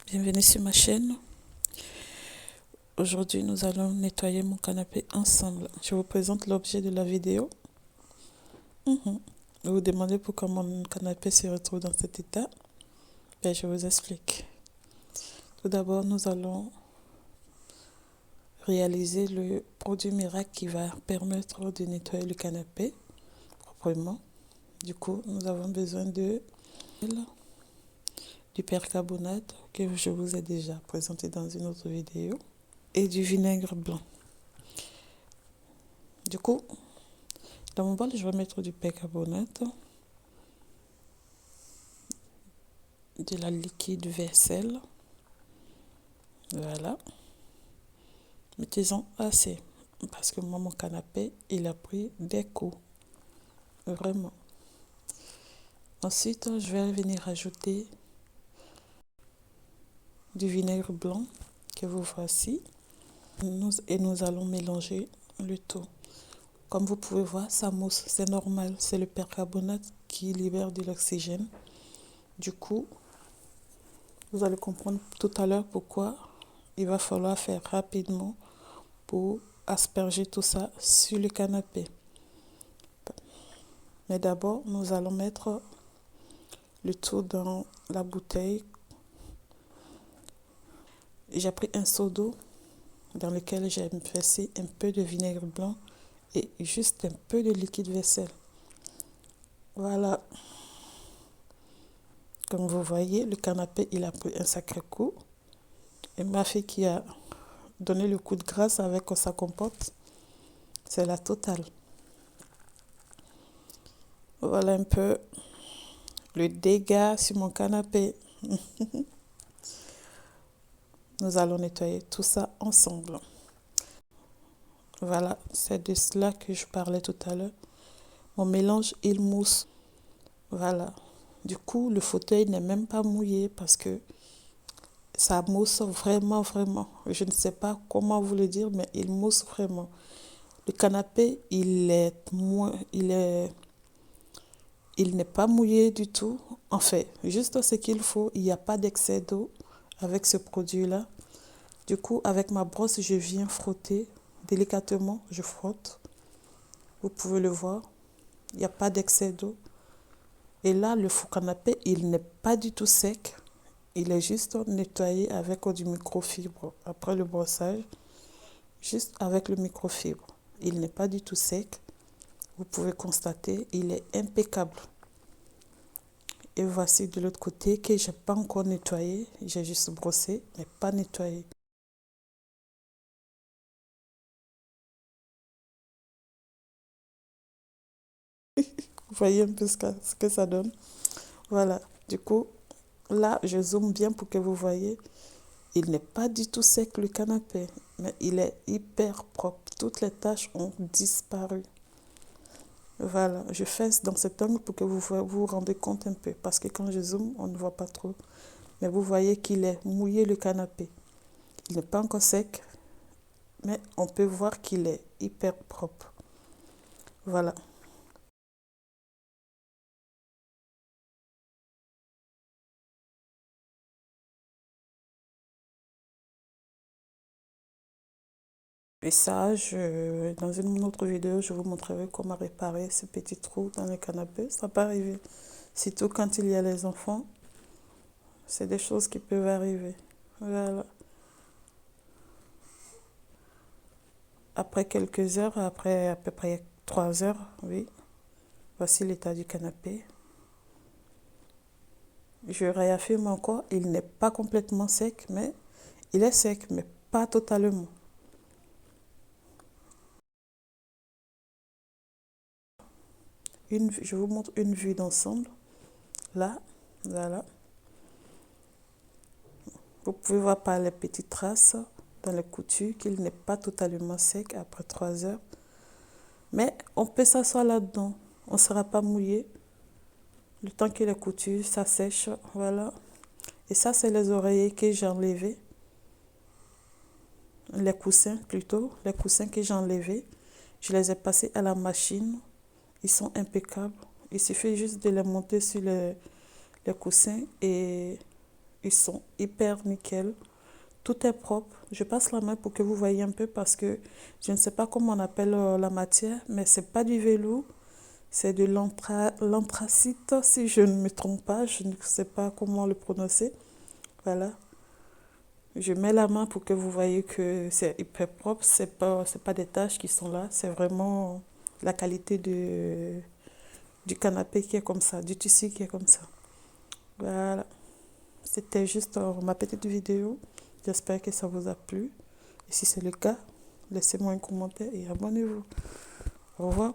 Bienvenue sur ma chaîne. Aujourd'hui, nous allons nettoyer mon canapé ensemble. Je vous présente l'objet de la vidéo. Vous vous demandez pourquoi mon canapé se retrouve dans cet état. Ben, je vous explique. Tout d'abord, nous allons réaliser le produit miracle qui va permettre de nettoyer le canapé proprement. Du coup, nous avons besoin du percarbonate que je vous ai déjà présenté dans une autre vidéo et du vinaigre blanc. Du coup, dans mon bol, je vais mettre du percarbonate, de la liquide vaisselle. Voilà. Mettez-en assez. Parce que moi, mon canapé, il a pris des coups. Vraiment. Ensuite, je vais venir ajouter du vinaigre blanc que vous voici. Nous allons mélanger le tout. Comme vous pouvez voir, ça mousse. C'est normal. C'est le percarbonate qui libère de l'oxygène. Du coup, vous allez comprendre tout à l'heure pourquoi il va falloir faire rapidement pour asperger tout ça sur le canapé. Mais d'abord, nous allons mettre le tout dans la bouteille. J'ai pris un seau d'eau dans lequel j'ai versé un peu de vinaigre blanc et juste un peu de liquide vaisselle. Voilà. Comme vous voyez, le canapé, il a pris un sacré coup. Et ma fille qui a donné le coup de grâce avec sa compote, c'est la totale. Voilà un peu le dégât sur mon canapé. Nous allons nettoyer tout ça ensemble. Voilà, c'est de cela que je parlais tout à l'heure. Mon mélange, il mousse. Voilà. Du coup, le fauteuil n'est même pas mouillé parce que ça mousse vraiment, vraiment. Je ne sais pas comment vous le dire, mais il mousse vraiment. Le canapé, il n'est pas mouillé du tout. En fait, juste ce qu'il faut. Il n'y a pas d'excès d'eau avec ce produit-là. Du coup, avec ma brosse, je viens frotter délicatement. Je frotte. Vous pouvez le voir. Il n'y a pas d'excès d'eau. Et là, le faux canapé, il n'est pas du tout sec. Il est juste nettoyé avec du microfibre. Après le brossage, juste avec le microfibre. Il n'est pas du tout sec. Vous pouvez constater, il est impeccable. Et voici de l'autre côté que je n'ai pas encore nettoyé. J'ai juste brossé, mais pas nettoyé. Vous voyez un peu ce que ça donne. Voilà. Du coup, là, je zoome bien pour que vous voyez. Il n'est pas du tout sec le canapé, mais il est hyper propre. Toutes les taches ont disparu. Voilà, je fais dans cet angle pour que vous rendez compte un peu. Parce que quand je zoome, on ne voit pas trop. Mais vous voyez qu'il est mouillé le canapé. Il n'est pas encore sec, mais on peut voir qu'il est hyper propre. Voilà. Et ça, dans une autre vidéo, je vous montrerai comment réparer ces petits trous dans le canapé. Ça peut arriver. Surtout quand il y a les enfants, c'est des choses qui peuvent arriver. Voilà. Après quelques heures, après à peu près 3 heures, oui, voici l'état du canapé. Je réaffirme encore, il n'est pas complètement sec, mais il est sec, mais pas totalement. Je vous montre une vue d'ensemble. Là, voilà. Vous pouvez voir par les petites traces dans les coutures qu'il n'est pas totalement sec après 3 heures. Mais on peut s'asseoir là-dedans. On ne sera pas mouillé. Le temps que les coutures, ça sèche. Voilà. Et ça, c'est les oreillers que j'ai enlevés. Les coussins plutôt. Les coussins que j'ai enlevés. Je les ai passés à la machine. Ils sont impeccables. Il suffit juste de les monter sur les coussins et Ils sont hyper nickel. Tout est propre. Je passe la main pour que vous voyez un peu parce que je ne sais pas comment on appelle la matière, mais c'est pas du velours, c'est de l'anthracite, si je ne me trompe pas. Je ne sais pas comment le prononcer. Voilà. Je mets la main pour que vous voyez que c'est hyper propre. C'est pas des taches qui sont là. C'est vraiment la qualité du canapé qui est comme ça, du tissu qui est comme ça. Voilà. C'était juste ma petite vidéo. J'espère que ça vous a plu. Et si c'est le cas, laissez-moi un commentaire et abonnez-vous. Au revoir.